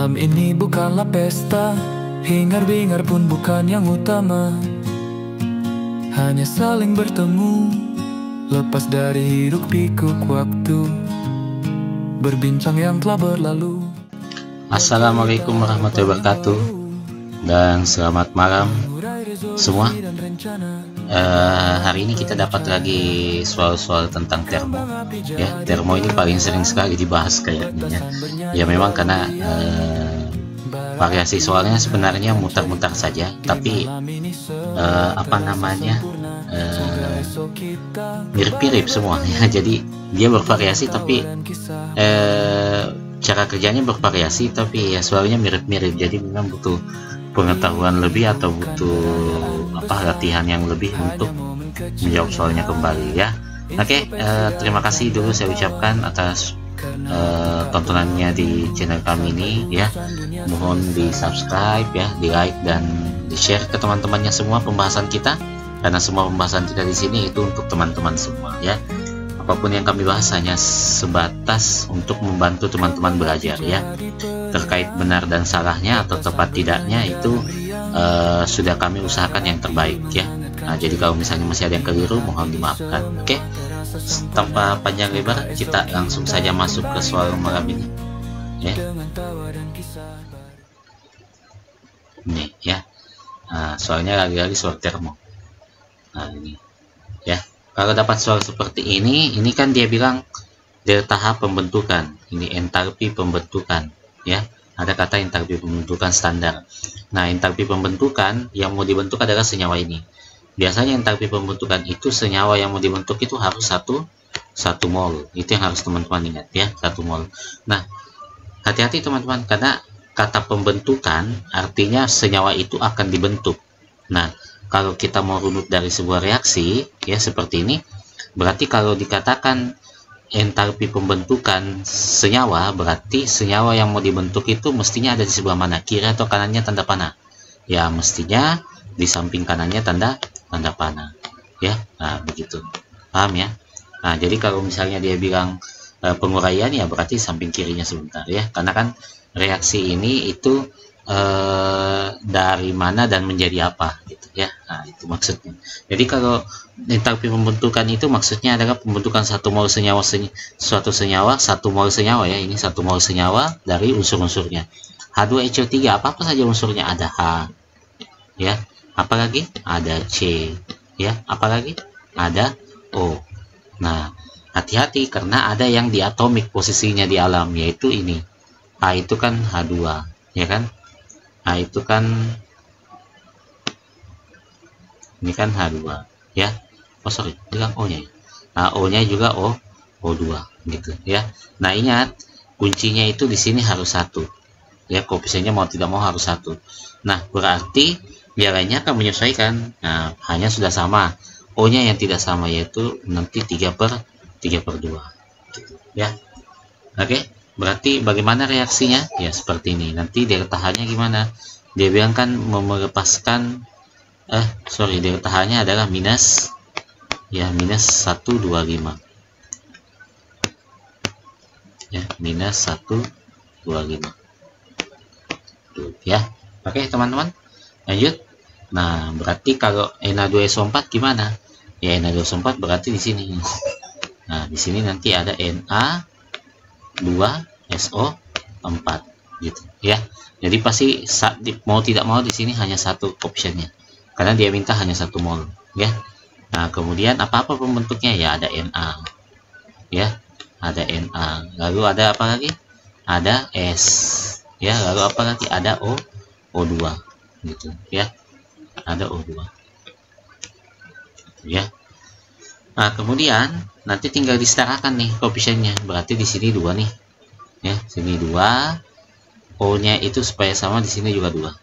Malam ini bukanlah pesta, hingar-bingar pun bukan yang utama. Hanya saling bertemu, lepas dari hiruk pikuk waktu, berbincang yang telah berlalu. Assalamualaikum warahmatullahi wabarakatuh, dan selamat malam semua. Hari ini kita dapat lagi soal-soal tentang termo. Ya, termo ini paling sering sekali dibahas kayaknya. Ya memang karena variasi soalnya sebenarnya mutar-mutar saja, tapi mirip-mirip semua ya. Jadi dia bervariasi, tapi cara kerjanya bervariasi, tapi ya soalnya mirip-mirip. Jadi memang butuh pengetahuan lebih atau butuh latihan yang lebih untuk menjawab soalnya kembali ya. Oke, terima kasih dulu saya ucapkan atas tontonannya di channel kami ini ya. Mohon di subscribe ya, di like dan di share ke teman-temannya semua pembahasan kita, karena semua pembahasan kita di sini itu untuk teman-teman semua ya. Apapun yang kami bahas hanya sebatas untuk membantu teman-teman belajar ya. Terkait benar dan salahnya atau tepat tidaknya itu sudah kami usahakan yang terbaik ya. Nah, jadi kalau misalnya masih ada yang keliru, mohon dimaafkan. Oke, tanpa panjang lebar kita langsung saja masuk ke soal malam ini ya. Ini ya, soalnya lagi-lagi soal termo. Nah ini ya, kalau dapat soal seperti ini kan dia bilang dari tahap pembentukan, ini entalpi pembentukan ya. Ada kata entalpi pembentukan standar. Nah, entalpi pembentukan yang mau dibentuk adalah senyawa ini. Biasanya entalpi pembentukan itu senyawa yang mau dibentuk itu harus satu mol. Itu yang harus teman-teman ingat ya, 1 mol. Nah, hati-hati teman-teman, karena kata pembentukan artinya senyawa itu akan dibentuk. Nah, kalau kita mau runut dari sebuah reaksi ya seperti ini, berarti kalau dikatakan entalpi pembentukan senyawa, berarti senyawa yang mau dibentuk itu mestinya ada di sebelah mana, kiri atau kanannya tanda panah ya. Mestinya di samping kanannya tanda panah ya. Nah begitu, paham ya. Nah jadi kalau misalnya dia bilang penguraian ya berarti samping kirinya sebentar ya, karena kan reaksi ini itu dari mana dan menjadi apa gitu ya. Nah itu maksudnya. Jadi kalau entalpi pembentukan itu maksudnya adalah pembentukan 1 mol senyawa, suatu senyawa 1 mol senyawa ya. Ini 1 mol senyawa dari unsur-unsurnya. H2SO3 apa saja unsurnya, ada H ya, apalagi ada C ya, apalagi ada O. Nah hati-hati karena ada yang diatomik posisinya di alam, yaitu ini A itu kan H2 ya kan. A itu kan ini kan H2 ya. Oh sorry, bilang O nya ya. Nah, O nya juga O2 gitu ya. Nah ingat kuncinya itu di sini harus 1 ya, koefisiennya mau tidak mau harus 1. Nah berarti biaranya akan menyesuaikan. Nah hanya sudah sama, O nya yang tidak sama, yaitu nanti 3/2 gitu ya. Oke, berarti bagaimana reaksinya ya seperti ini. Nanti delta H nya gimana, dia bilang kan melepaskan delta H nya adalah minus 125 ya, minus 125 tuh ya. Oke teman-teman, lanjut. Nah berarti kalau Na2SO4 gimana ya, Na2SO4 berarti di sini. Nah di sini nanti ada Na2SO4 gitu ya. Jadi pasti mau tidak mau di sini hanya 1 optionnya, karena dia minta hanya 1 mol ya. Nah kemudian apa pembentuknya ya, ada Na ya, ada Na, lalu ada apa lagi, ada S ya, lalu apa lagi, ada O2 gitu ya, ada O2 ya. Nah kemudian nanti tinggal disetarakan nih koefisiennya, berarti di sini 2 nih ya, sini 2, O nya itu supaya sama di sini juga 2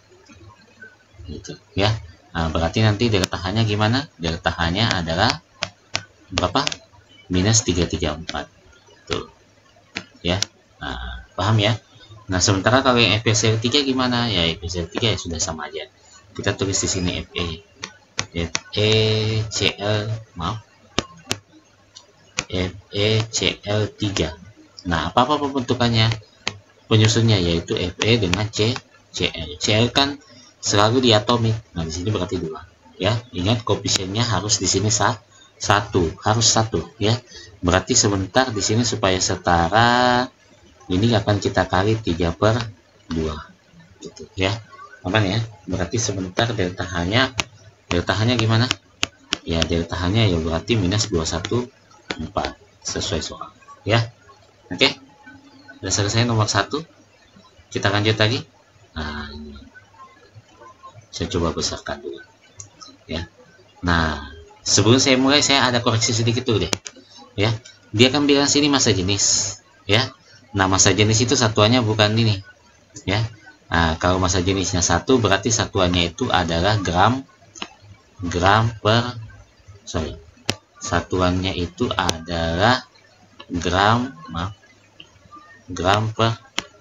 gitu ya. Nah berarti nanti delta H nya gimana, delta H nya adalah berapa, minus 334 tuh ya. Nah paham ya. Nah sementara kalau yang FeCl3 gimana ya, FeCl3 ya sudah sama aja, kita tulis di sini FeCl3. Nah apa pembentukannya, penyusunnya, yaitu Fe dengan Cl. Cl kan selalu diatomik. Nah, di sini berarti 2 ya. Ingat koefisiennya harus di sini 1, harus 1 ya. Berarti sebentar di sini supaya setara, ini akan kita kali 3/2 gitu ya. Aman ya. Berarti sebentar delta H-nya gimana? Ya, delta H-nya ya berarti minus 214 sesuai soal ya. Oke. Sudah selesai nomor 1. Kita lanjut lagi. Nah, ini saya coba besarkan dulu ya. Nah, sebelum saya mulai, saya ada koreksi sedikit dulu deh ya. Dia kan bilang sini massa jenis ya. Nah, massa jenis itu satuannya bukan ini ya. Nah, kalau massa jenisnya 1 berarti satuannya itu adalah satuannya itu adalah gram per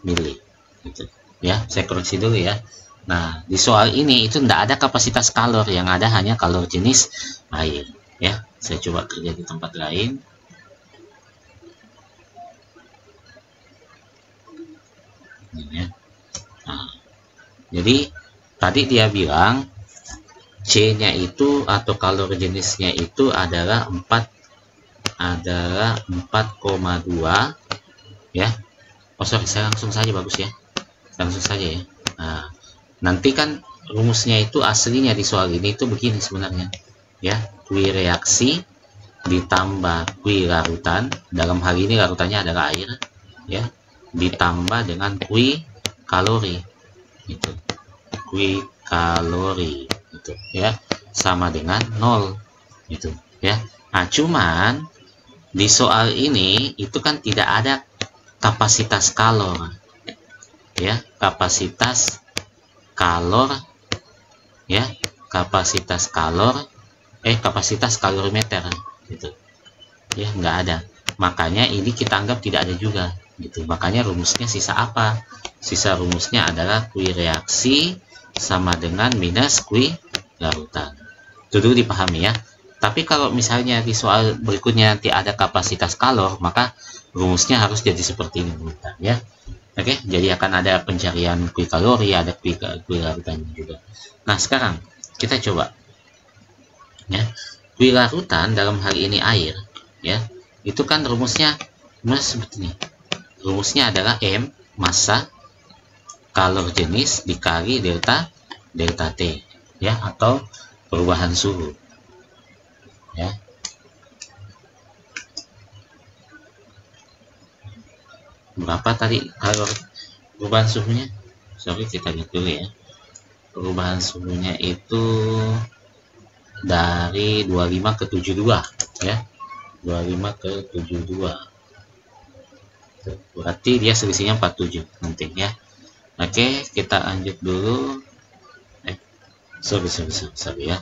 mili gitu ya. Saya koreksi dulu ya. Nah, di soal ini itu tidak ada kapasitas kalor, yang ada hanya kalor jenis air ya. Saya coba kerja di tempat lain. Ini ya. Nah, jadi tadi dia bilang C-nya itu atau kalor jenisnya itu adalah 4,2 ya. Oh sorry, saya langsung saja, bagus ya. Langsung saja ya. Nah, nanti kan rumusnya itu aslinya di soal ini itu begini sebenarnya ya. Kui reaksi ditambah kui larutan, dalam hal ini larutannya adalah air ya, ditambah dengan kui kalori itu. Kui kalori itu ya, sama dengan 0 itu ya. Nah, cuman di soal ini itu kan tidak ada kapasitas kalor ya, kapasitas kalor ya, kapasitas kalorimeter gitu ya, nggak ada. Makanya ini kita anggap tidak ada juga gitu. Makanya rumusnya sisa apa? Sisa rumusnya adalah kui reaksi sama dengan minus kui larutan. Itu dulu dipahami ya. Tapi kalau misalnya di soal berikutnya nanti ada kapasitas kalor, maka rumusnya harus jadi seperti ini ya. Oke, jadi akan ada pencarian kui kalori, ada kui larutan juga. Nah, sekarang kita coba ya. Kui larutan dalam hal ini air ya. Itu kan rumusnya seperti ini. Rumusnya adalah M massa kalor jenis dikali delta T ya, atau perubahan suhu ya. Berapa tadi kalor perubahan suhunya? Sorry, kita lihat dulu ya. Perubahan suhunya itu dari 25 ke 72 ya. 25 ke 72. Berarti dia selisihnya 47 nanti ya. Oke, kita lanjut dulu. Sorry ya.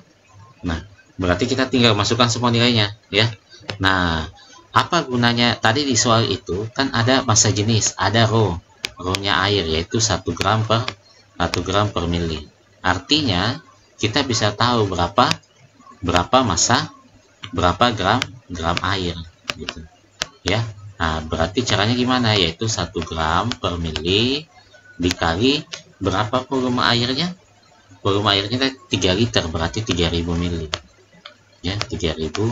Nah, berarti kita tinggal masukkan semua nilainya ya. Nah, apa gunanya tadi di soal itu kan ada massa jenis, ada rho-nya air, yaitu 1 gram per mili. Artinya kita bisa tahu berapa massa, berapa gram air gitu ya. Nah, berarti caranya gimana? Yaitu 1 gram per mili dikali berapa volume airnya? Volume airnya 3 liter, berarti 3000 mili ya, 3000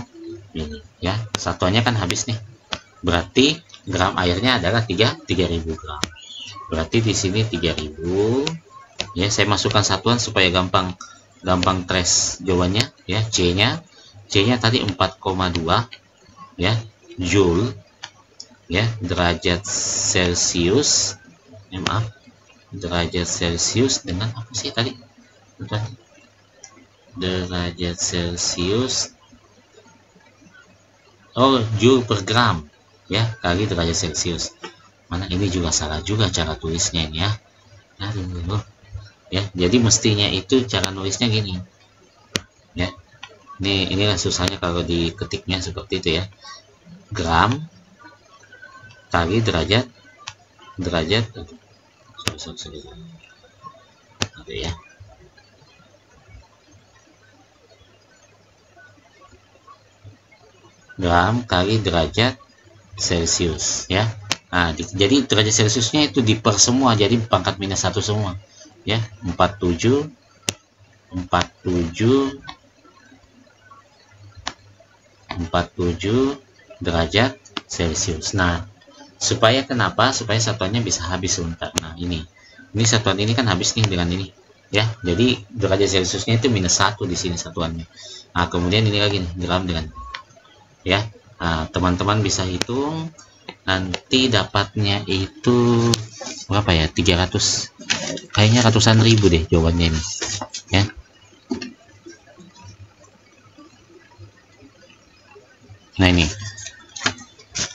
mili ya. Satuannya kan habis nih, berarti gram airnya adalah 3000 gram. Berarti di sini 3000 ya. Saya masukkan satuan supaya gampang trace jawabannya ya. C-nya tadi 4,2 ya joule ya, derajat Celcius derajat Celcius dengan apa sih tadi? Derajat Celcius, joule per gram ya, kali derajat Celcius. Mana ini juga salah juga cara tulisnya ini ya. Aduh ya, jadi mestinya itu cara nulisnya gini ya. Inilah susahnya kalau diketiknya seperti itu ya. Gram kali derajat oke ya. Gram kali derajat Celcius ya. Nah, jadi derajat Celciusnya itu diper semua, jadi pangkat minus 1 semua. Ya, 47 derajat Celcius. Nah, supaya kenapa? Supaya satuannya bisa habis sebentar. Nah, ini satuan ini kan habis nih dengan ini. Ya, jadi derajat Celciusnya itu minus 1 di sini satuannya. Nah, kemudian ini lagi nih, gram dengan. Ya, nah, teman-teman bisa hitung. Nanti dapatnya itu berapa ya? 300, kayaknya ratusan ribu deh jawabannya ini ya. Nah, ini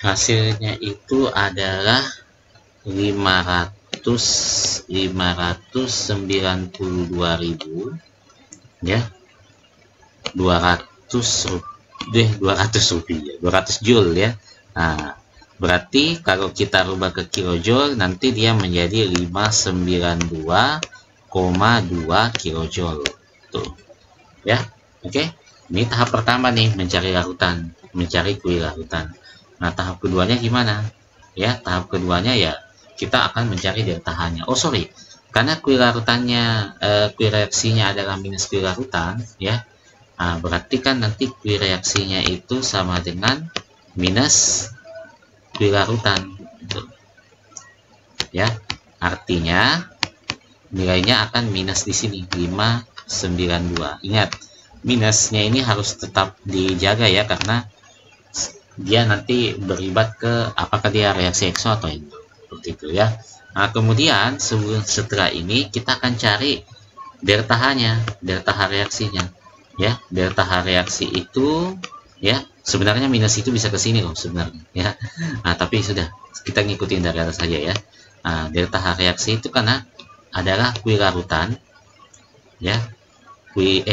hasilnya itu adalah 592.000 ya, 200 rupiah, 200 joule ya. Nah, berarti kalau kita rubah ke kilojoule nanti dia menjadi 592,2 kilojoule tuh ya. Oke, ini tahap pertama nih, mencari larutan, mencari kuil larutan. Nah, tahap keduanya gimana ya? Tahap keduanya ya kita akan mencari delta H-nya. Oh sorry, karena kuil larutannya kuil reaksinya adalah minus kuil larutan ya. Nah, berarti kan nanti kuil reaksinya itu sama dengan minus kuil larutan gitu. Ya, artinya nilainya akan minus di sini 592. Ingat, minusnya ini harus tetap dijaga ya, karena dia nanti beribat ke apakah dia reaksi ekso atau endo, seperti itu ya. Nah, kemudian setelah ini kita akan cari delta H-nya, delta H reaksinya ya. Delta H reaksi itu ya, sebenarnya minus itu bisa ke sini loh sebenarnya ya. Nah, tapi sudah, kita ngikutin dari atas saja ya. Nah, delta H reaksi itu karena adalah kuil larutan ya, kuil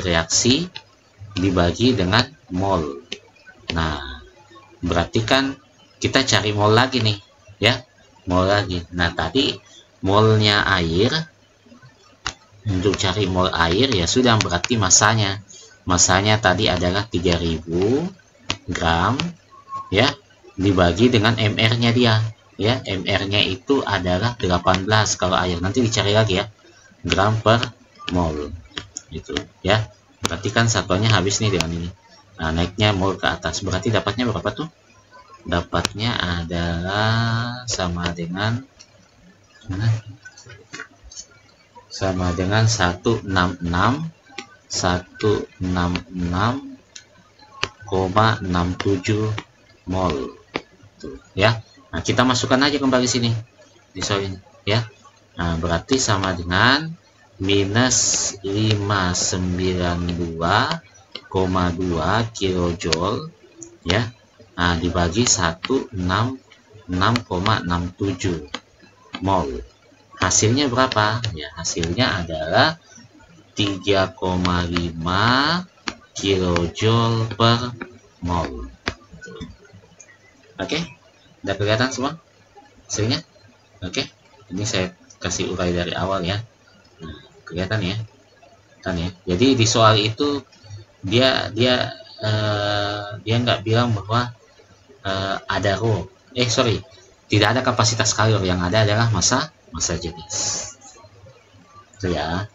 reaksi dibagi dengan mol. Nah, berarti kan kita cari mol lagi nih ya, mol lagi. Nah, tadi molnya air, untuk cari mol air ya sudah, berarti masanya tadi adalah 3000 gram ya, dibagi dengan mr-nya dia ya. Mr-nya itu adalah 18 kalau air, nanti dicari lagi ya, gram per mol gitu ya. Berarti kan satuannya habis nih dengan ini. Nah, naiknya mol ke atas, berarti dapatnya berapa tuh? Dapatnya adalah sama dengan 166,67 mol tuh ya. Nah, kita masukkan aja kembali sini di soal ini ya. Nah, berarti sama dengan minus 592,2 kilojoule ya. Nah, dibagi 166,67 mol. Hasilnya berapa? Ya, hasilnya adalah 3,5 kilojoule per mol. Oke, udah kelihatan semua hasilnya? Oke, ini saya kasih urai dari awal ya. Nah, kelihatan ya, kan ya. Jadi di soal itu dia nggak bilang bahwa ada rho. Tidak ada kapasitas kalor, yang ada adalah massa jenis. Itu ya.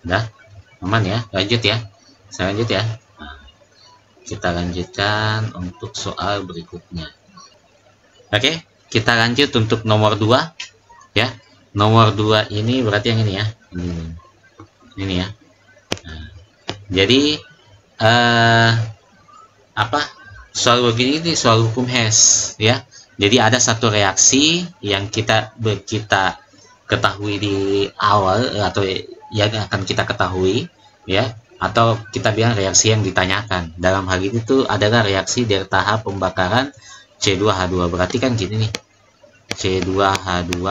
Udah aman ya, lanjut ya. Saya lanjut ya. Nah, kita lanjutkan untuk soal berikutnya. Oke, kita lanjut untuk nomor 2 ya. Nomor 2 ini berarti yang ini ya. Ini ya. Nah, jadi soal begini ini soal hukum Hess ya. Jadi ada satu reaksi yang kita ketahui di awal, atau yang akan kita ketahui ya, atau kita bilang reaksi yang ditanyakan. Dalam hal ini tuh adalah reaksi delta H pembakaran C2H2. Berarti kan gini nih, C2H2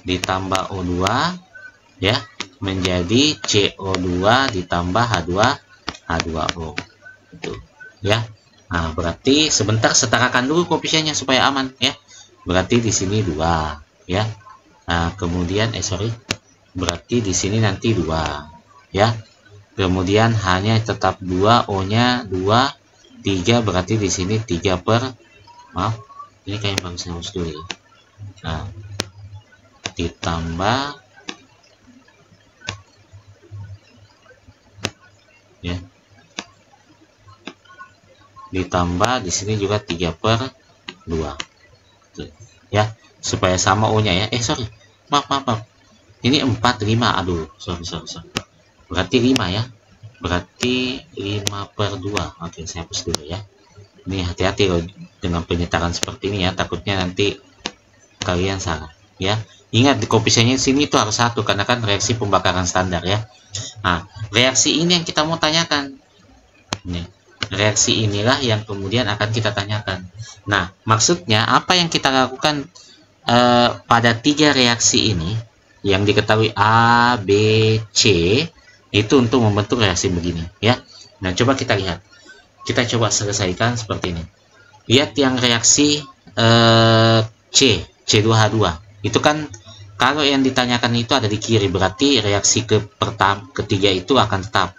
ditambah O2 ya, menjadi CO2 ditambah H2O itu ya. Nah, berarti sebentar setarakan dulu koefisiennya supaya aman ya. Berarti di sini 2 ya. Nah, kemudian berarti di sini nanti 2 ya. kemudian hanya tetap 2, O-nya 2, 3, berarti di sini 3 per, maaf, ini kayak yang bagus dulu ya. Nah, ditambah ya, ditambah di sini juga 3 per 2 tuh, ya, supaya sama O-nya ya. Sorry, maaf, ini 4, 5, aduh, sorry, berarti 5 ya, berarti 5 per 2. Oke, saya hapus dulu ya. Ini hati-hati loh dengan penyetaran seperti ini ya, takutnya nanti kalian salah ya. Ingat, di koefisiennya sini itu harus 1 karena kan reaksi pembakaran standar ya. Nah, reaksi ini yang kita mau tanyakan. Nih, reaksi inilah yang kemudian akan kita tanyakan. Nah, maksudnya apa yang kita lakukan pada 3 reaksi ini yang diketahui A, B, C itu untuk membentuk reaksi begini ya. Nah, coba kita lihat. Kita coba selesaikan seperti ini. Lihat yang reaksi C2H2. Itu kan kalau yang ditanyakan itu ada di kiri, berarti reaksi ketiga itu akan tetap.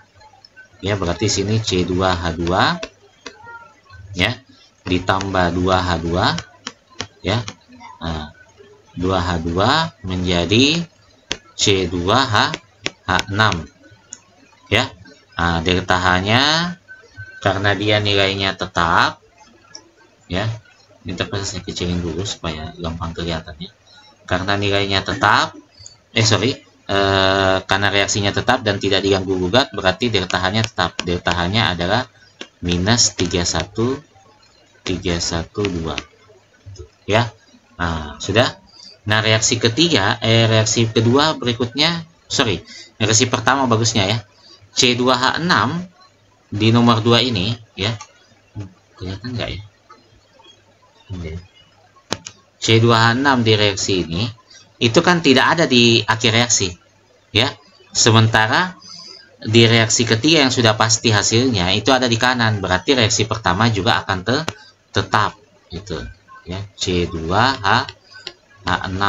Ya, berarti sini C2H2 ya, ditambah 2H2 ya. Nah, 2H2 menjadi C2H6 ya. Nah, delta H-nya karena dia nilainya tetap ya, interval saya kecilin dulu supaya gampang kelihatannya. Karena nilainya tetap, karena reaksinya tetap dan tidak diganggu gugat, berarti delta H-nya tetap. Delta H-nya adalah minus 312 ya. Nah, sudah. Nah, reaksi kedua berikutnya, reaksi pertama bagusnya ya, C2H6 di nomor 2 ini ya, kelihatan nggak ya? C2H6 di reaksi ini itu kan tidak ada di akhir reaksi ya, sementara di reaksi ketiga yang sudah pasti hasilnya itu ada di kanan, berarti reaksi pertama juga akan tetap itu ya. C2H6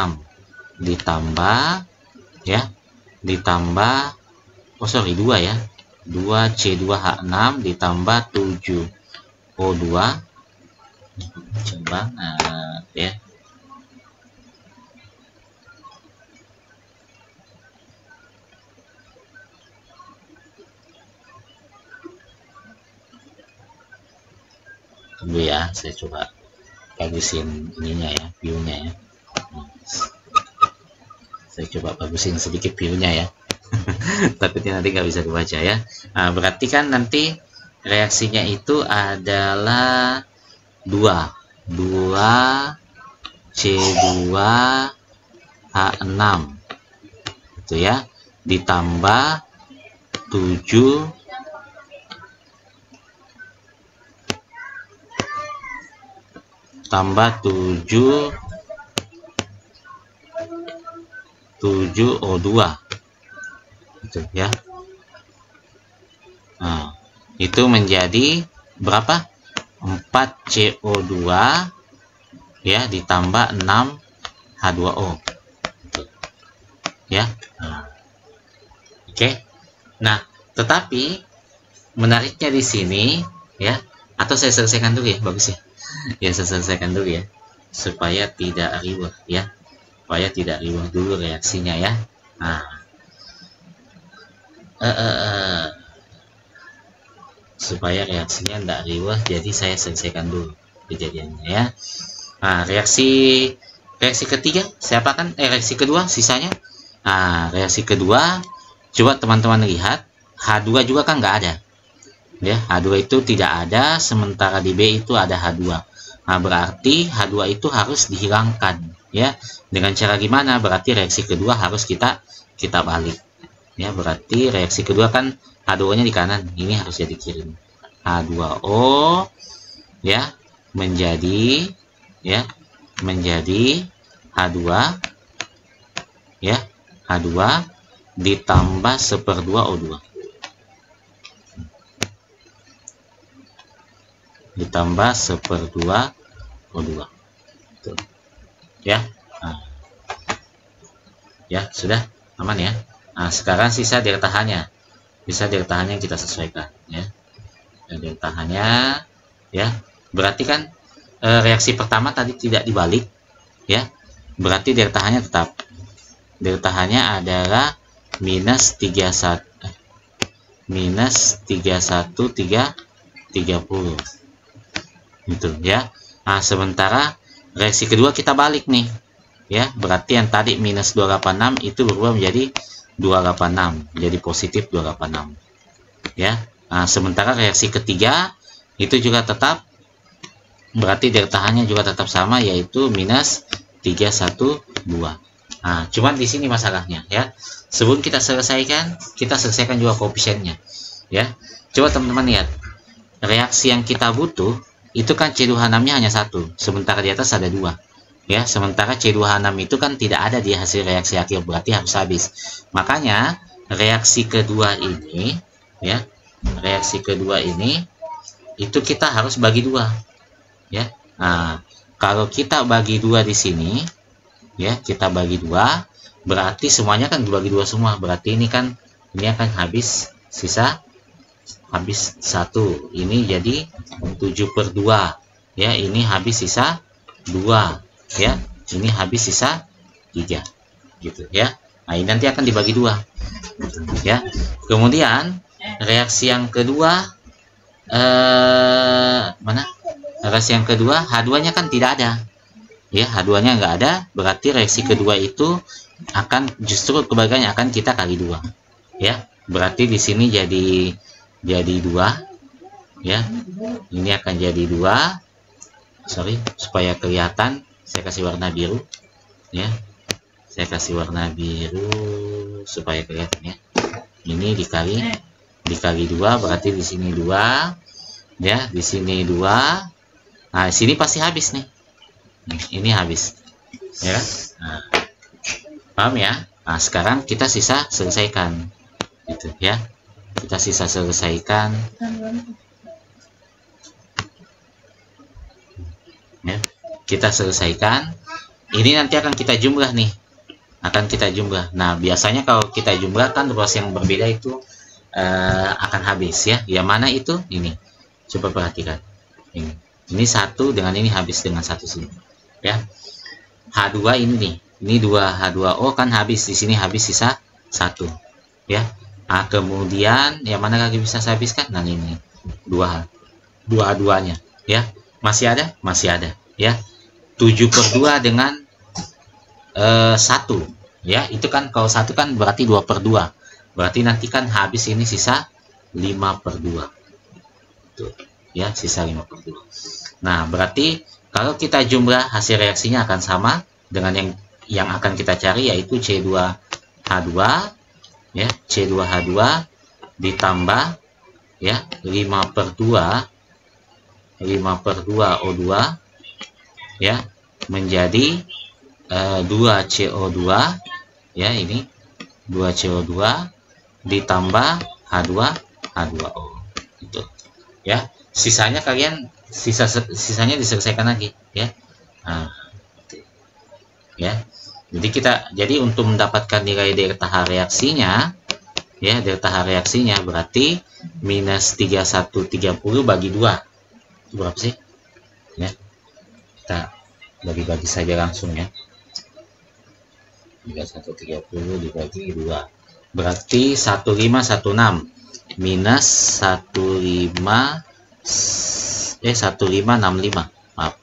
ditambah ya, ditambah 2 ya, 2 C2H6 ditambah 7 O2 coba ya. Tunggu ya, saya coba bagusin ininya ya, view-nya ya. Saya coba bagusin sedikit view-nya ya. Takutnya nanti nggak bisa dibaca ya. Nah, berarti kan nanti reaksinya itu adalah 2 C2H6 itu ya, ditambah 7 O2 itu ya. Nah, itu menjadi berapa? 4 CO2 ya, ditambah 6 H2O ya. Nah, oke. Nah, tetapi menariknya di sini ya, atau saya selesaikan dulu ya, bagus ya. Ya, saya selesaikan dulu ya, supaya tidak riweh ya, supaya tidak riweh dulu reaksinya ya. Nah, supaya reaksinya tidak riweh, jadi saya selesaikan dulu kejadiannya ya. Nah, reaksi ketiga siapa kan? Reaksi kedua sisanya. Nah, reaksi kedua coba teman-teman lihat, H2 juga kan nggak ada ya, H2 itu tidak ada, sementara di B itu ada H2. Nah, berarti H2 itu harus dihilangkan ya. Dengan cara gimana? Berarti reaksi kedua harus kita balik ya. Berarti reaksi kedua kan H2-nya di kanan, ini harus jadi kiri. H2O ya menjadi H2 ya, H2 ditambah 1/2 O2 ditambah 1/2 O2 tuh ya. Nah, ya sudah aman ya. Nah, sekarang sisa delta H-nya bisa delta tahannya yang kita sesuaikan ya. Delta tahannya ya, berarti kan reaksi pertama tadi tidak dibalik ya, berarti delta tahannya tetap, delta tahannya adalah minus 31 30 gitu ya. Nah, sementara reaksi kedua kita balik nih ya, berarti yang tadi minus 286 itu berubah menjadi 286, jadi positif 286 ya. Nah, sementara reaksi ketiga itu juga tetap, berarti delta tahannya juga tetap sama, yaitu minus 312. Nah, cuman di sini masalahnya ya, sebelum kita selesaikan juga koefisiennya ya. Coba teman-teman lihat, reaksi yang kita butuh itu kan C2H6-nya hanya 1, sementara di atas ada 2 ya. Sementara C2H6 itu kan tidak ada di hasil reaksi akhir, berarti harus habis. Makanya reaksi kedua ini ya, reaksi kedua ini itu kita harus bagi 2 ya. Nah, kalau kita bagi 2 di sini ya, kita bagi 2, berarti semuanya kan dibagi 2 semua, berarti ini kan ini akan habis, sisa habis 1, ini jadi 7/2 ya, ini habis sisa 2 ya, ini habis sisa 3 gitu ya. Nah, ini nanti akan dibagi 2 ya. Kemudian reaksi yang kedua mana? Reaksi yang kedua H2-nya kan tidak ada ya, H2-nya nggak ada, berarti reaksi kedua itu akan justru kebalikannya, akan kita kali 2 ya. Berarti di sini jadi 2 ya, ini akan jadi 2. Sorry, supaya kelihatan saya kasih warna biru ya, saya kasih warna biru supaya kelihatan ya. Ini dikali 2, berarti di sini 2 ya, di sini 2. Nah, sini pasti habis nih, ini habis ya. Nah, paham ya? Nah, sekarang kita sisa selesaikan gitu ya, kita sisa selesaikan ya, kita selesaikan. Ini nanti akan kita jumlah nih, akan kita jumlah. Nah, biasanya kalau kita jumlahkan ruas yang berbeda itu akan habis ya. Yang mana itu? Ini, coba perhatikan ini 1 dengan ini habis dengan 1 sini ya. H2 ini nih, ini 2H2O kan habis, di sini habis sisa 1 ya. Nah, kemudian yang mana lagi bisa saya habiskan? Nah, ini 2H2-nya ya, masih ada ya. 7/2 dengan 1 ya, itu kan kalau 1 kan berarti 2/2, berarti nanti kan habis ini sisa 5/2 tuh ya, sisa 5/2. Nah, berarti kalau kita jumlah hasil reaksinya akan sama dengan yang akan kita cari, yaitu C2H2 ya, C2H2 ditambah ya 5/2 O2 ya, menjadi 2CO2 ya, ini 2CO2 ditambah H2O itu ya. Sisanya kalian sisanya diselesaikan lagi ya. Nah, ya. Jadi untuk mendapatkan nilai delta H reaksinya ya, delta H reaksinya berarti minus 3130 bagi 2 itu berapa sih ya. Kita bagi-bagi saja langsung ya, 3130 dibagi 2 berarti 1516 minus 1565 maaf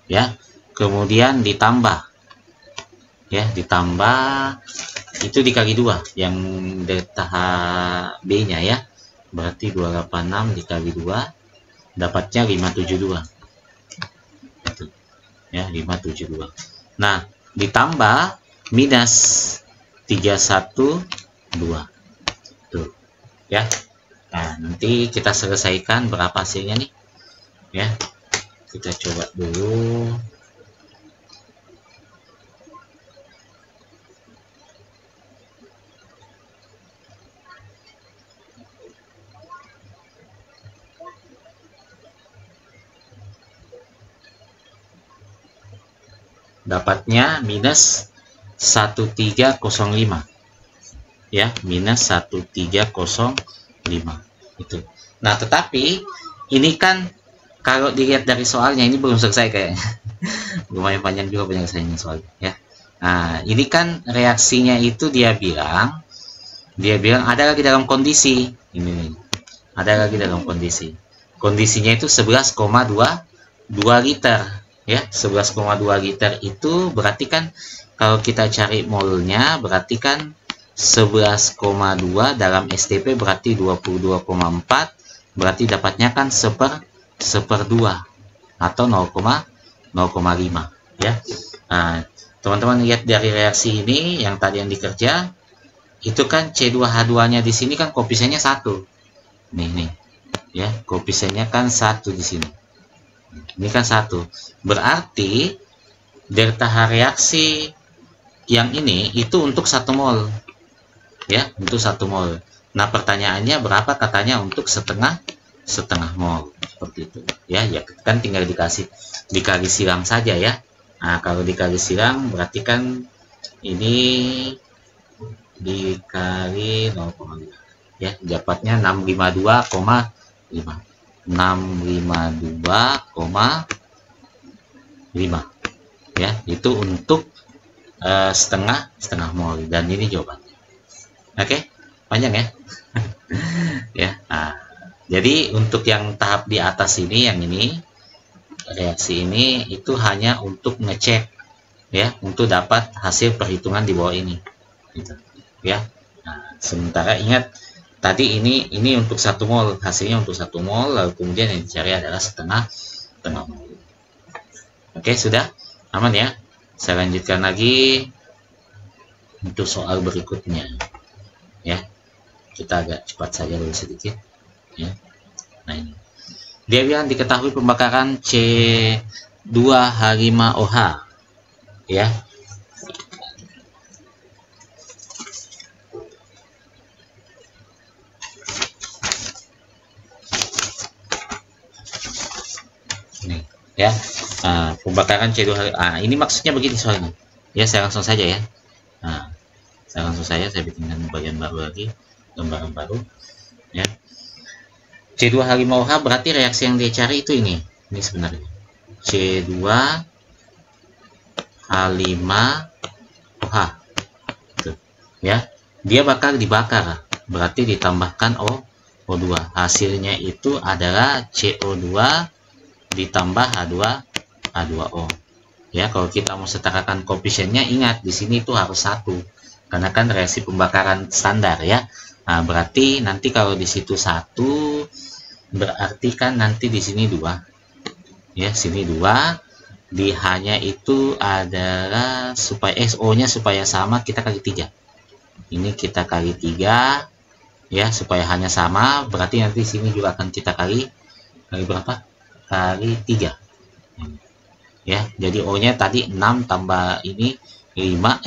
ya. Kemudian ditambah ya, ditambah itu dikali 2 yang delta HB nya ya, berarti 286 dikali 2 dapatnya 572 itu ya, 572. Nah, ditambah minus 312 tuh ya. Nah, nanti kita selesaikan berapa hasilnya nih ya, kita coba dulu. Dapatnya minus 1305 ya, minus 1305 itu. Nah, tetapi ini kan kalau dilihat dari soalnya ini belum selesai kayaknya. Lumayan panjang juga penyelesaiannya soalnya ya. Nah, ini kan reaksinya itu dia bilang ada lagi dalam kondisi ini. Ada lagi dalam kondisi. Kondisinya itu 11,2 liter ya. 11,2 liter itu berarti kan kalau kita cari molnya berarti kan 11,2 dalam STP berarti 22,4, berarti dapatnya kan seperdua atau 0,5 ya. Nah, teman-teman lihat dari reaksi ini yang tadi yang dikerja itu kan C2H2 nya di sini kan koefisiennya 1 nih ya, koefisiennya kan 1 di sini, ini kan 1, berarti delta H reaksi yang ini itu untuk 1 mol ya, untuk 1 mol. Nah, pertanyaannya berapa? Katanya untuk setengah mol seperti itu ya. Ya kan tinggal dikali silang saja ya. Nah, kalau dikali silang berarti kan ini dikali 0,5 ya, dapatnya 652,5 ya, itu untuk setengah mol, dan ini jawabannya. Oke, panjang ya. Ya, nah, jadi untuk yang tahap di atas ini, yang ini reaksi ini itu hanya untuk ngecek ya, untuk dapat hasil perhitungan di bawah ini gitu ya. Nah, sementara ingat tadi ini untuk 1 mol, hasilnya untuk 1 mol, lalu kemudian yang dicari adalah setengah mol. Oke, sudah aman ya. Saya lanjutkan lagi untuk soal berikutnya ya. Kita agak cepat saja dulu sedikit ya. Nah, ini dia bilang diketahui pembakaran C2H5OH ya. Nih ya, pembakaran C2H. Ini maksudnya begini soalnya ya, saya langsung saja ya. Saya bikinkan bagian baru lagi, lembaran baru ya. C2H5OH berarti reaksi yang dia cari itu ini sebenarnya C2H5OH gitu, ya. Dia bakal dibakar, berarti ditambahkan O2, hasilnya itu adalah CO2 ditambah H2O ya. Kalau kita mau setarakan koefisiennya, ingat di sini itu harus 1 karena kan reaksi pembakaran standar ya. Nah, berarti nanti kalau di situ 1 berarti kan nanti di sini 2 ya, sini 2, di H-nya itu adalah supaya O-nya supaya sama kita kali 3. Ini kita kali 3 ya, supaya hanya sama, berarti nanti sini juga akan kita kali berapa? Kali 3 ya. Jadi O-nya tadi 6 tambah ini 5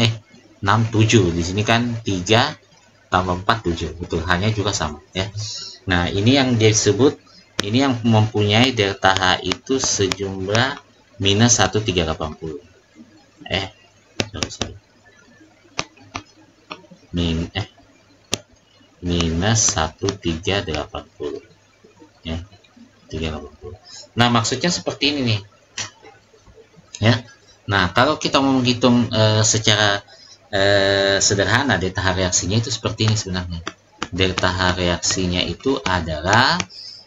6 7, di sini kan 3 tambah 4 7, betul, hanya juga sama ya. Nah, ini yang disebut, ini yang mempunyai delta H itu sejumlah minus 1380 minus 1380 ya, 380. Nah, maksudnya seperti ini nih ya. Nah, kalau kita mau menghitung secara sederhana, delta H reaksinya itu seperti ini sebenarnya. Delta H reaksinya itu adalah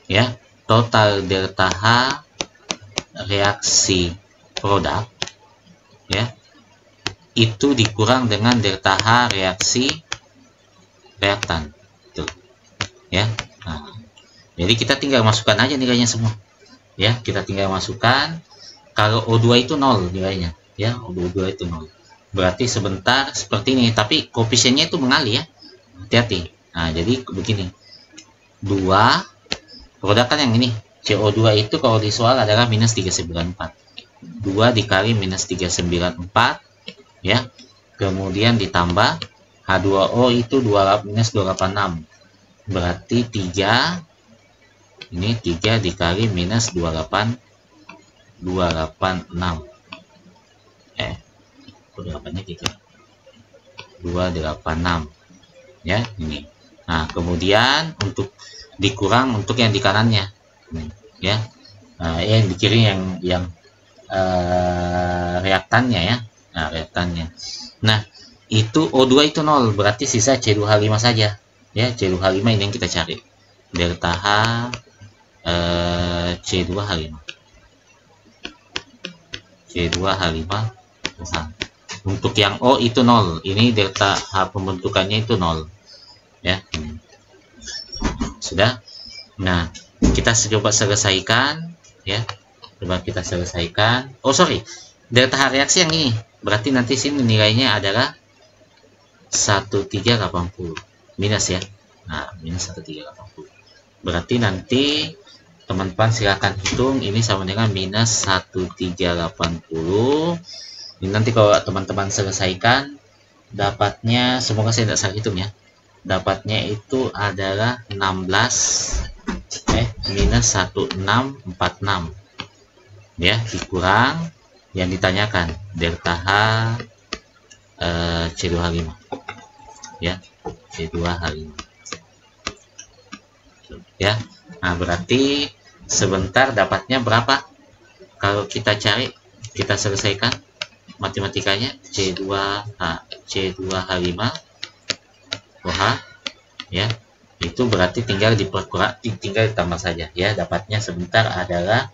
ya, total delta H reaksi produk ya, itu dikurang dengan delta H reaksi reaktan tuh ya. Nah, jadi kita tinggal masukkan aja nilainya semua ya, kita tinggal masukkan. Kalau O2 itu 0 nilainya ya, O2 itu 0, berarti sebentar seperti ini, tapi koefisiennya itu mengalir ya, hati-hati. Nah, jadi begini, 2 produk kan yang ini CO2 itu kalau di soal adalah minus 394, 2 dikali minus 394 ya, kemudian ditambah H2O itu minus 286, berarti 3 ini 3 dikali minus 286 286 ya, ini Nah, kemudian untuk dikurang untuk yang di kanannya, ya. Yang di kiri yang reaktannya ya. Nah, reaktannya. Nah, itu O2 itu 0, berarti sisa C2H5 saja. Ya, C2H5 ini yang kita cari. Delta H C2H5. C2H5. Untuk yang O itu 0. Ini delta H pembentukannya itu 0. Ya. Sudah. Nah, kita coba selesaikan ya. Coba kita selesaikan. Oh, sorry. Delta H reaksi yang ini. Berarti nanti sini nilainya adalah 1380 minus ya. Nah, minus 1380. Berarti nanti teman-teman silakan hitung ini sama dengan minus 1380. Ini nanti kalau teman-teman selesaikan dapatnya, semoga saya tidak salah hitung ya. Dapatnya itu adalah 16 minus 1646 ya, dikurang yang ditanyakan delta H C2H5 ya, C2H5 ya. Nah, berarti sebentar dapatnya berapa kalau kita cari, kita selesaikan matematikanya. C2H5 OH ya, itu berarti tinggal diperkurang, tinggal ditambah saja ya. Dapatnya sebentar adalah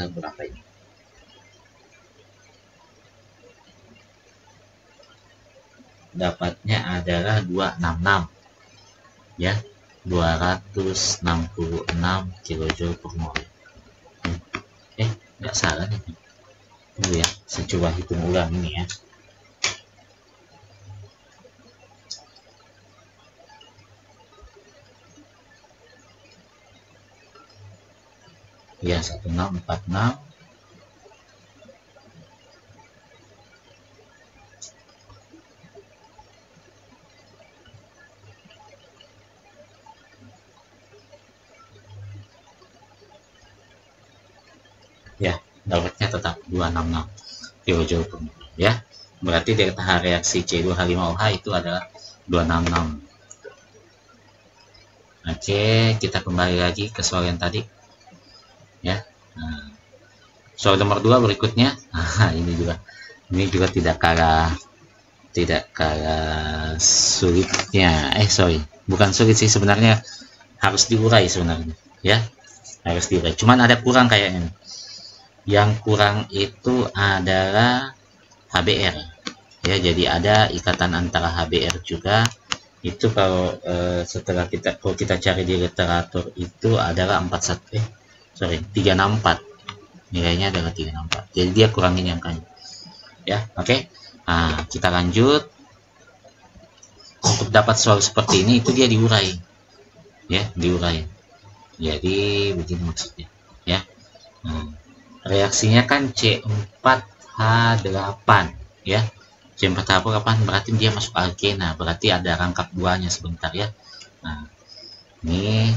berapa ini? Dapatnya adalah 266 ya, 266 kilojoule per mol. Nggak salah nih. Tunggu ya, saya coba hitung ulang ini ya. Ya, 1646 ya, dapatnya tetap 266 kilojoule per mol ya. Berarti delta H reaksi C2H5OH itu adalah 266. Oke, kita kembali lagi ke soal yang tadi ya. Nah, soal nomor 2 berikutnya. Nah, ini juga tidak kalah sulitnya. Bukan sulit sih sebenarnya, harus diurai sebenarnya ya, harus diurai. Cuman ada kurang kayaknya. Yang kurang itu adalah HBr ya, jadi ada ikatan antara HBr juga. Itu kalau setelah kalau kita cari di literatur itu adalah 364, nilainya adalah 364, jadi dia kurangin yang kan ya. Oke. Nah, kita lanjut. Untuk dapat soal seperti ini itu dia diurai ya, diurai. Jadi begini maksudnya ya. Reaksinya kan C4H8 ya. C4H8 berarti dia masuk alkena, berarti ada rangkap 2-nya sebentar ya. Nah, ini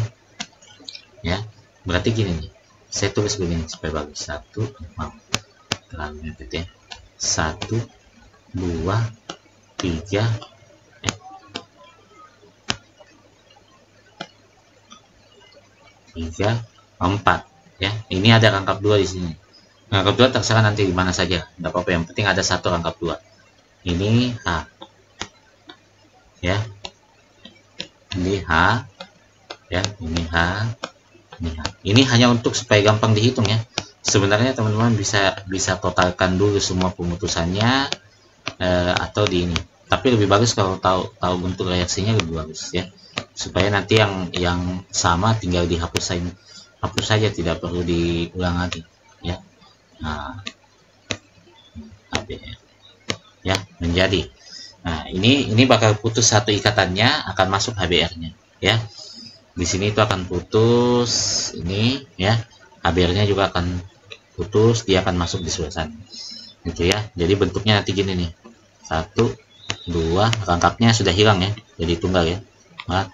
ya, berarti gini nih, saya tulis begini supaya bagus. 1 2 3 4 ya. Ini ada rangkap 2 di sini. Rangkap 2 terserah nanti di mana saja, enggak apa-apa, yang penting ada satu rangkap 2. Ini H ya, ini H ya, ini H, ini H. Ini hanya untuk supaya gampang dihitung ya. Sebenarnya teman-teman bisa totalkan dulu semua pemutusannya atau di ini. Tapi lebih bagus kalau tahu bentuk reaksinya, lebih bagus ya. Supaya nanti yang sama tinggal hapus saja, tidak perlu diulang lagi ya. Nah, HBr ya menjadi. Nah, ini bakal putus satu ikatannya, akan masuk HBr-nya ya. Di sini itu akan putus ini ya. HBr-nya juga akan putus, dia akan masuk di suasana gitu ya. Jadi bentuknya nanti gini nih. 1 2, rangkapnya sudah hilang ya. Jadi tunggal ya. 3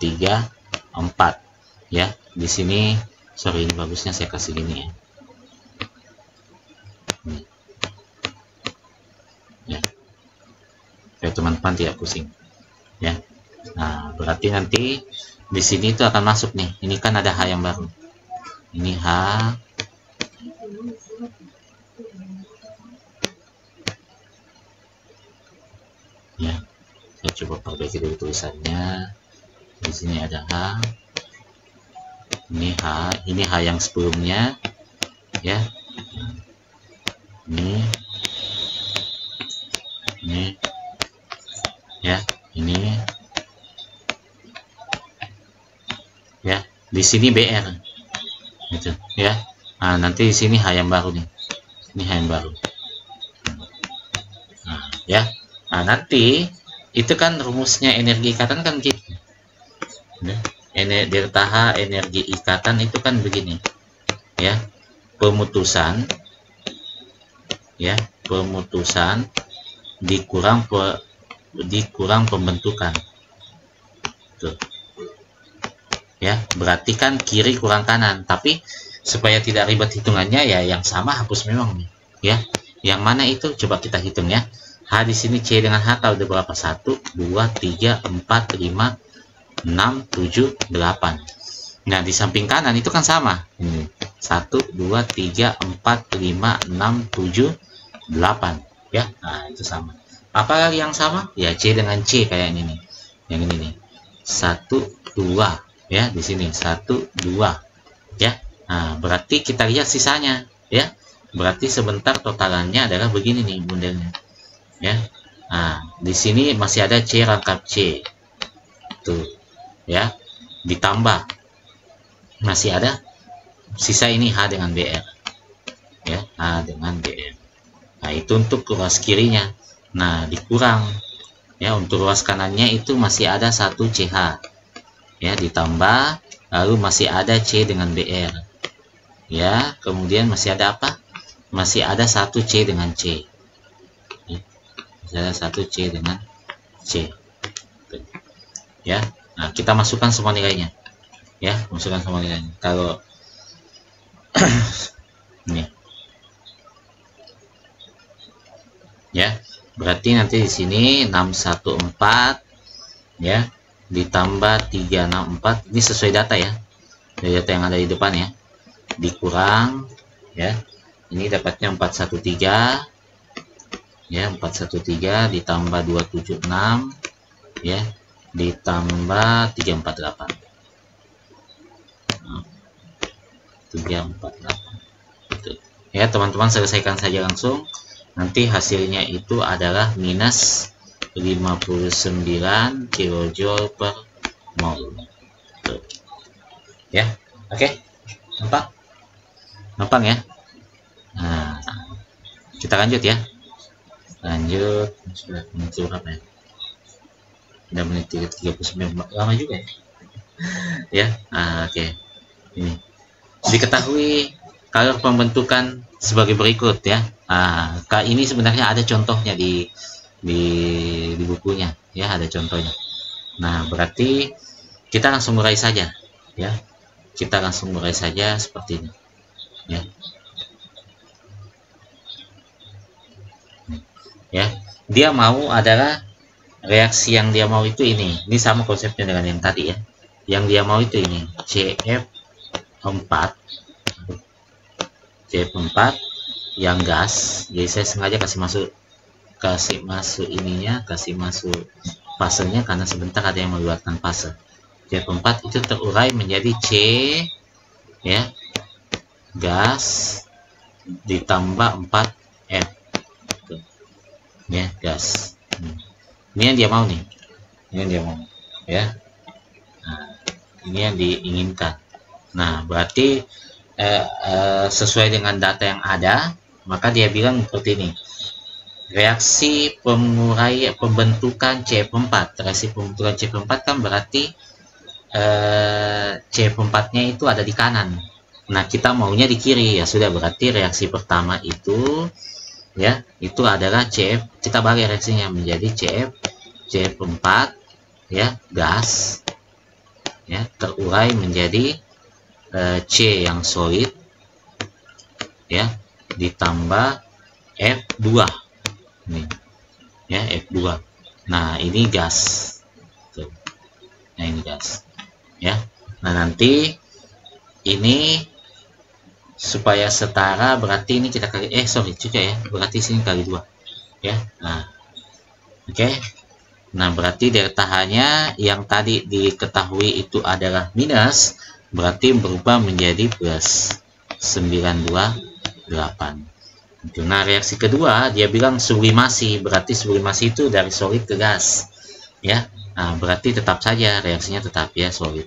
4 ya. Di sini sorry, ini bagusnya saya kasih gini ya. Ya, supaya teman-teman tidak pusing ya. Nah, berarti nanti di sini itu akan masuk nih. Ini kan ada H yang baru. Ini H. Ya, saya coba perbaiki dulu tulisannya. Di sini ada H. Ini H. Ini H yang sebelumnya. Ya. Ini. Ya, ini. Ya, di sini BR. Gitu, ya. Nah, nanti di sini H yang baru nih. Ini H yang baru. Nah, ya. Nah, nanti itu kan rumusnya energi ikatan kan gitu. Delta H energi ikatan itu kan begini. Ya. Pemutusan dikurang pembentukan. Tuh. Ya, berarti kan kiri kurang kanan, tapi supaya tidak ribet hitungannya ya yang sama hapus memang nih. Ya. Yang mana itu coba kita hitung ya. H di sini C dengan H tahu udah berapa? 1, 2, 3, 4, 5, 6, 7, 8. Nah, di samping kanan itu kan sama. Ini 1, 2, 3, 4, 5, 6, 7, 8. Ya, nah itu sama. Apalagi yang sama? Ya C dengan C kayak ini nih. Yang ini nih. 1, 2. Ya, di sini 1, 2. Ya. Nah, berarti kita lihat sisanya. Ya. Berarti sebentar totalannya adalah begini nih modelnya. Ya, nah di sini masih ada C rangkap C, tuh, ya, ditambah masih ada sisa ini H dengan BR, ya, H dengan BR. Nah itu untuk ruas kirinya. Nah dikurang, ya, untuk ruas kanannya itu masih ada 1 CH, ya, ditambah lalu masih ada C dengan BR, ya, kemudian masih ada apa? Masih ada 1 C dengan C. Ada 1 C dengan C. Ya, nah kita masukkan semua nilainya. Ya, masukkan semua nilainya. Kalau ini, ya, berarti nanti di sini 614, ya, ditambah 364. Ini sesuai data ya, dari data yang ada di depan ya. Dikurang, ya, ini dapatnya 413. Ya, 413 ditambah 276, ya, ditambah 348. 348. Gitu. Ya, teman-teman selesaikan saja langsung. Nanti hasilnya itu adalah minus 59 kJ per mol. Tuh. Ya, oke. Gampang ya. Nah, kita lanjut ya. Lanjut, sudah menit berapa ya? Udah menit 39, lama juga ya. Ya, oke. Ini diketahui kalau pembentukan sebagai berikut ya. Ini sebenarnya ada contohnya di bukunya, ya, ada contohnya. Nah, berarti kita langsung urai saja, ya. Kita langsung urai saja seperti ini, ya. Ya, dia mau adalah reaksi yang dia mau itu ini sama konsepnya dengan yang tadi ya. Yang dia mau itu ini CF4 yang gas. Jadi saya sengaja kasih masuk ininya, kasih masuk fasenya karena sebentar ada yang membuatkan fase. CF4 itu terurai menjadi C, ya, gas ditambah 4F, ya, gas. Ini yang dia mau nih, ini yang dia mau, ya. Nah, ini yang diinginkan. Nah, berarti sesuai dengan data yang ada, maka dia bilang seperti ini. Reaksi pembentukan CF4, reaksi pembentukan CF4 kan berarti CF4-nya itu ada di kanan. Nah, kita maunya di kiri, ya sudah, berarti reaksi pertama itu, ya, itu adalah CF, kita bagi reaksinya menjadi CF4, ya, gas, ya, terurai menjadi C yang solid, ya, ditambah F2 nih, ya, F2. Nah, ini gas. Tuh. Nah ini gas, ya. Nah nanti ini supaya setara berarti ini kita kali juga ya, berarti sini kali 2 ya. Nah oke. Nah berarti delta H-nya yang tadi diketahui itu adalah minus, berarti berubah menjadi plus 928. Nah reaksi kedua dia bilang sublimasi, berarti sublimasi itu dari solid ke gas ya. Nah berarti tetap saja reaksinya tetap ya solid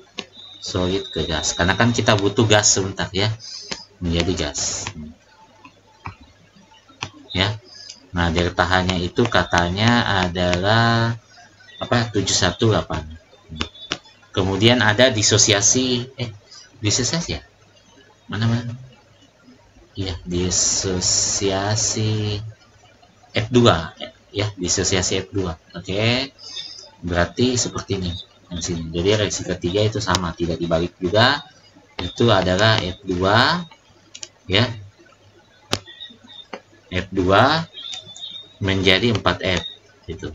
ke gas, karena kan kita butuh gas sebentar ya, menjadi gas ya. Nah delta H-nya itu katanya adalah apa, 718. Kemudian ada disosiasi ya, mana iya, disosiasi F2 ya, disosiasi F2. Oke, berarti seperti ini di sini. Jadi reaksi ketiga itu sama, tidak dibalik juga, itu adalah F2 ya, F2 menjadi 4F gitu.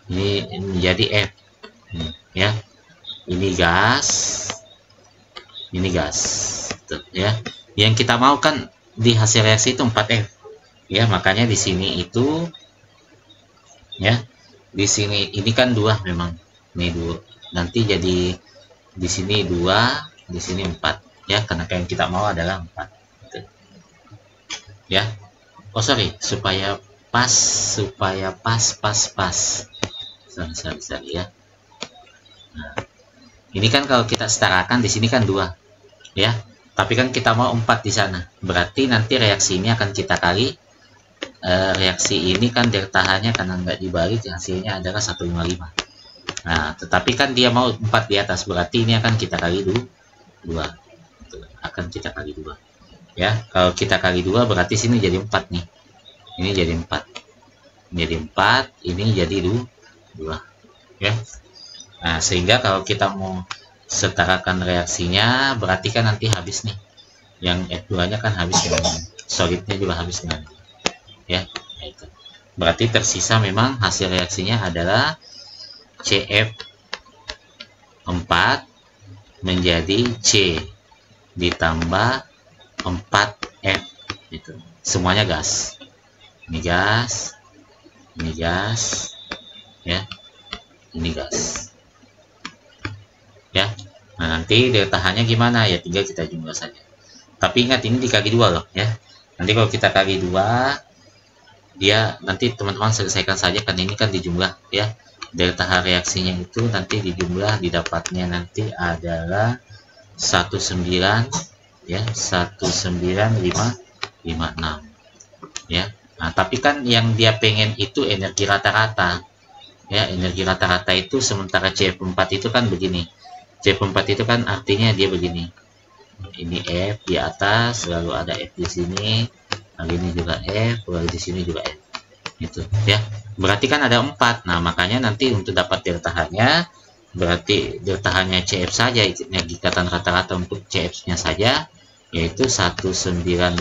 Ini menjadi F ya, ini gas tuh, ya. Yang kita mau kan di hasil reaksi itu 4F ya, makanya di sini itu ya, di sini ini kan 2 memang, ini 2 nanti jadi di sini 2, di sini 4 ya, karena yang kita mau adalah 4 gitu. Ya. Oh sorry, supaya pas sorry ya. Nah, ini kan kalau kita setarakan di sini kan 2 ya, tapi kan kita mau 4 di sana, berarti nanti reaksi ini akan kita kali reaksi ini kan delta H-nya karena nggak dibalik, hasilnya adalah 155. Nah tetapi kan dia mau 4 di atas, berarti ini akan kita kali 2 akan kita kali 2 ya. Kalau kita kali 2 berarti sini jadi 4 nih, ini jadi 4, ini jadi 2 ya. Nah sehingga kalau kita mau setarakan reaksinya, berarti kan nanti habis nih, yang F2 nya kan habis dengan solidnya juga habis dengan ya, itu berarti tersisa memang hasil reaksinya adalah CF4 menjadi C ditambah 4F itu, semuanya gas. Ini gas ya, ini gas ya. Nah nanti delta H-nya gimana ya, tinggal kita jumlah saja, tapi ingat ini dikali 2 loh ya. Nanti kalau kita kali 2, dia nanti teman-teman selesaikan saja kan, ini kan dijumlah ya, delta H reaksinya itu nanti dijumlah, didapatnya nanti adalah 19 ya, 19556 ya. Nah tapi kan yang dia pengen itu energi rata-rata ya, energi rata-rata itu, sementara CF4 itu kan begini, CF4 itu kan artinya dia begini, ini F di atas, lalu ada F di sini, lalu ini juga F, lalu di sini juga F itu ya, berarti kan ada 4. Nah makanya nanti untuk dapat delta H-nya, berarti delta H-nya CF saja, energi ikatan rata-rata untuk CF-nya saja, yaitu 1956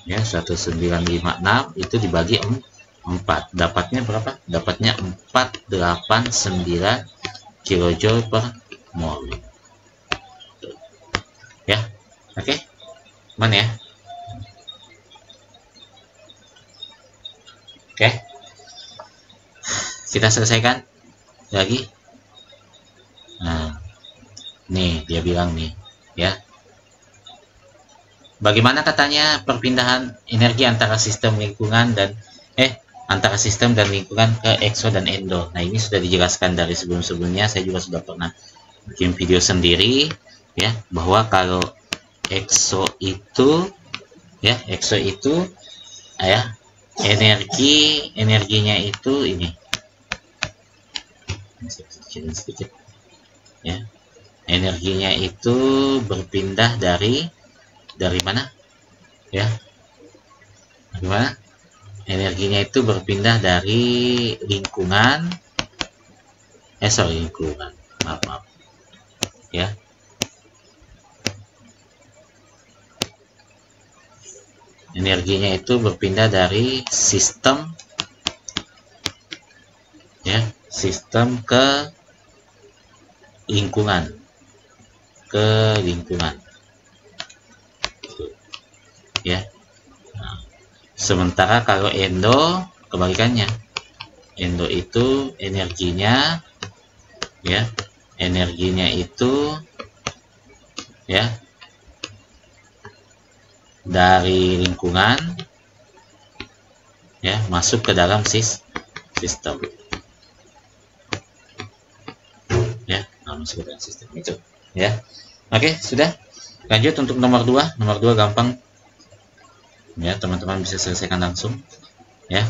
ya, 1956 itu dibagi 4, dapatnya berapa? Dapatnya 489 kilojoule per mol ya. Oke, mana ya? Oke, kita selesaikan lagi. Nah nih dia bilang nih ya, bagaimana katanya perpindahan energi antara sistem lingkungan dan antara sistem dan lingkungan ke exo dan endo. Nah ini sudah dijelaskan dari sebelum-sebelumnya, saya juga sudah pernah bikin video sendiri ya, bahwa kalau exo itu ya, energinya itu ini sedikit ya, energinya itu berpindah dari mana ya, gimana, energinya itu berpindah dari lingkungan maaf ya, energinya itu berpindah dari sistem sistem ke lingkungan. Ya. Nah, sementara kalau endo kebalikannya. Endo itu energinya ya, itu ya dari lingkungan ya masuk ke dalam sistem ya, masuk ke dalam sistem itu ya. Oke, sudah. Lanjut untuk nomor 2. Nomor 2 gampang ya, teman-teman bisa selesaikan langsung ya.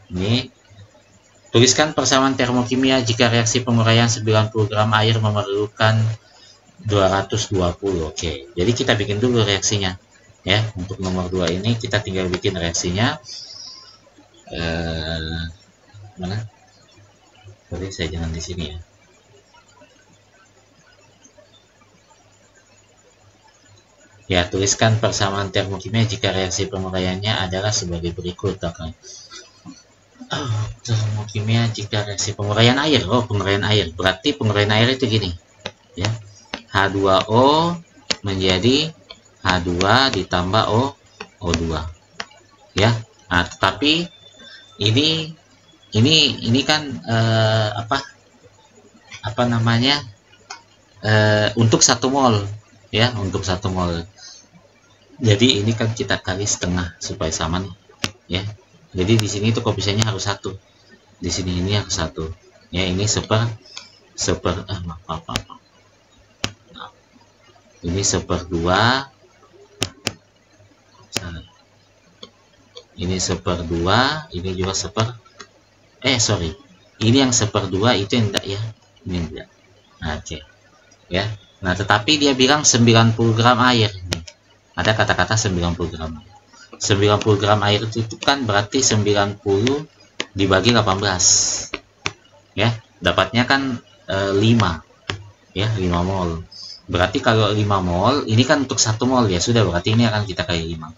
Ini tuliskan persamaan termokimia jika reaksi penguraian 90 gram air memerlukan 220. Oke, jadi kita bikin dulu reaksinya ya. Untuk nomor 2 ini kita tinggal bikin reaksinya. Mana? Sorry, saya jangan di sini ya. Ya, tuliskan persamaan termokimia jika reaksi penguraiannya adalah sebagai berikut. Termokimia jika reaksi penguraian air. Penguraian air. Berarti penguraian air itu gini. Ya. H2O menjadi H2 ditambah O2. Ya. Nah, tapi ini kan apa namanya? Untuk 1 mol ya, untuk 1 mol. Jadi ini kan kita kali setengah supaya sama nih ya. Jadi di sini itu koefisiennya harus 1. Di sini ini harus 1. Ya, ini maaf. Ini 1/2. Ini 1/2, ini juga sorry. Ini yang 1/2 itu enggak ya. Ini enggak. Nah, oke. Ya. Nah, tetapi dia bilang 90 gram air. Ada kata-kata 90 gram. 90 gram air itu kan berarti 90 dibagi 18. Ya, dapatnya kan 5. Ya, 5 mol. Berarti kalau 5 mol, ini kan untuk 1 mol ya, sudah berarti ini akan kita kali 5.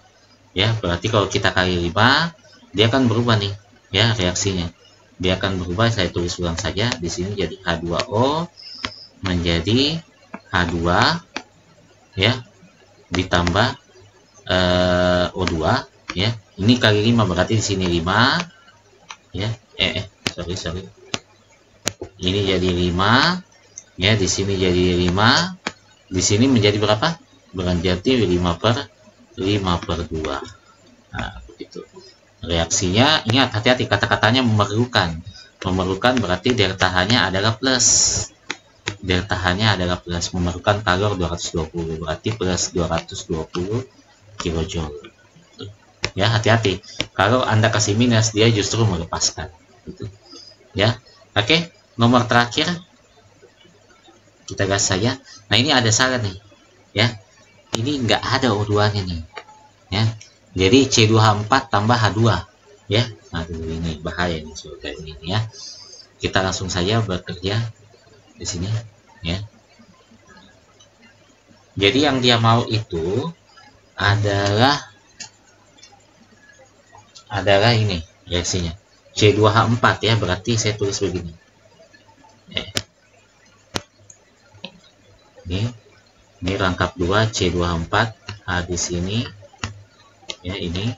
Ya, berarti kalau kita kali 5, dia akan berubah nih, ya, reaksinya. Dia akan berubah, saya tulis ulang saja. Di sini jadi H2O menjadi H2 ya ditambah O2 ya. Ini kali 5 berarti di sini 5 ya. Sorry. Ini jadi 5 ya, di sini jadi 5. Di sini menjadi berapa? Berarti 5/2. Nah, begitu. Reaksinya, ingat hati-hati kata-katanya memerlukan. Memerlukan berarti delta-H-nya adalah plus. Delta-H-nya adalah plus, memerlukan kalor 220, berarti plus 220 kilojoule. Ya, hati-hati. Kalau Anda kasih minus, dia justru melepaskan. Gitu. Ya, oke. Nomor terakhir, kita gas saja. Nah, ini ada salah nih. Ya, ini nggak ada O2-nya nih. Ya, jadi C2H4 tambah H2. Ya, nah ini bahaya nih kayak ini ya. Kita langsung saja bekerja di sini ya. Jadi yang dia mau itu adalah ini reaksinya C2H4 ya, berarti saya tulis begini. Ini rangkap 2 C2H4 H di sini ya, ini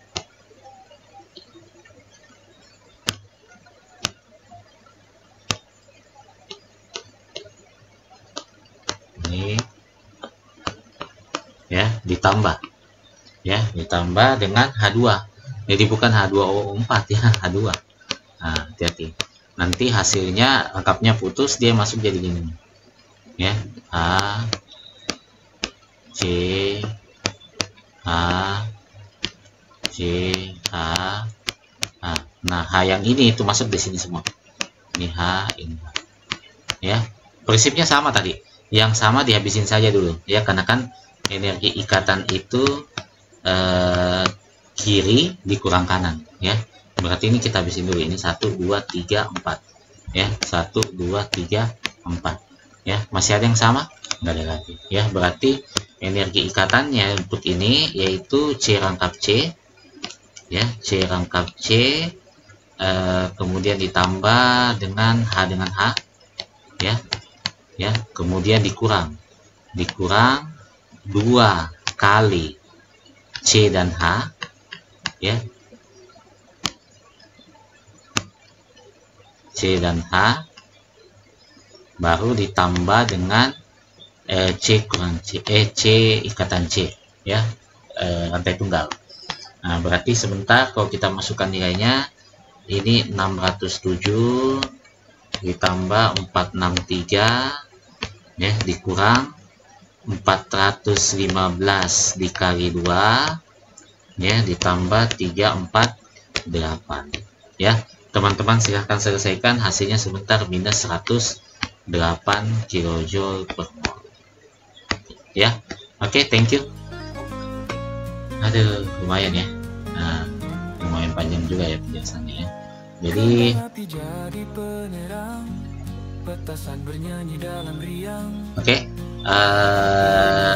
ya, ditambah dengan H2. Jadi bukan H2O4 ya, H2. Nah, hati-hati. Nanti hasilnya rangkapnya putus, dia masuk jadi gini. Ya, H C H C H. Nah, H yang ini itu masuk di sini semua. Ini H, ini H. Ya, prinsipnya sama tadi. Yang sama dihabisin saja dulu ya, karena kan energi ikatan itu kiri dikurang kanan ya. Berarti ini kita habisin dulu. Ini 1 2 3 4 ya. 1 2 3 4 ya. Masih ada yang sama? Nggak ada lagi ya. Berarti energi ikatannya untuk ini yaitu C rangkap C ya. C rangkap C kemudian ditambah dengan H dengan H, ya, kemudian dikurang 2 kali C dan H, ya, C dan H, baru ditambah dengan C kurang C, C ikatan C, ya, rantai tunggal. Nah, berarti sebentar kalau kita masukkan nilainya, ini 607 ditambah 463, ya, dikurang 415 dikali 2, ya, ditambah 348, ya. Teman-teman silahkan selesaikan, hasilnya sebentar minus 108 kJ per mol, ya. Oke, thank you. Aduh, lumayan ya. Nah, lumayan panjang juga ya penjelasannya ya. Jadi oke,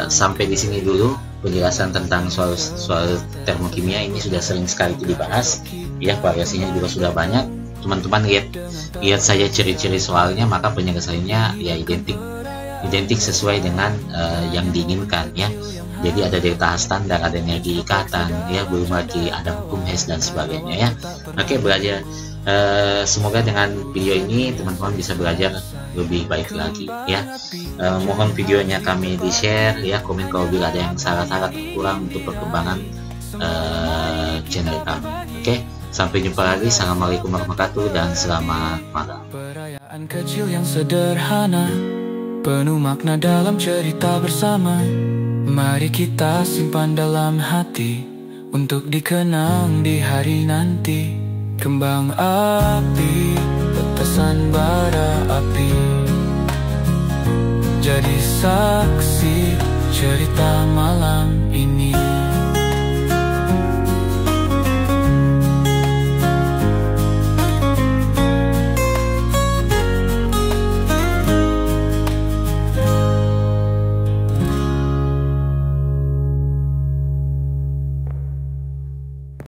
sampai di sini dulu penjelasan tentang soal termokimia. Ini sudah sering sekali dibahas ya, variasinya juga sudah banyak. Teman-teman lihat saja ciri-ciri soalnya, maka penyelesaiannya ya identik sesuai dengan yang diinginkan ya. Jadi ada delta H standar, ada energi ikatan ya, belum lagi ada hukum Hess dan sebagainya ya. Oke, belajar. Semoga dengan video ini teman-teman bisa belajar lebih baik lagi ya. Mohon videonya kami di share ya, komen kalau bila ada yang salah-salah kurang untuk perkembangan channel kami. Oke, sampai jumpa lagi. Assalamualaikum warahmatullahi wabarakatuh dan selamat malam. Perayaan kecil yang sederhana, penuh makna dalam cerita bersama. Mari kita simpan dalam hati untuk dikenang di hari nanti. Kembang api, petasan bara api, jadi saksi cerita malam ini.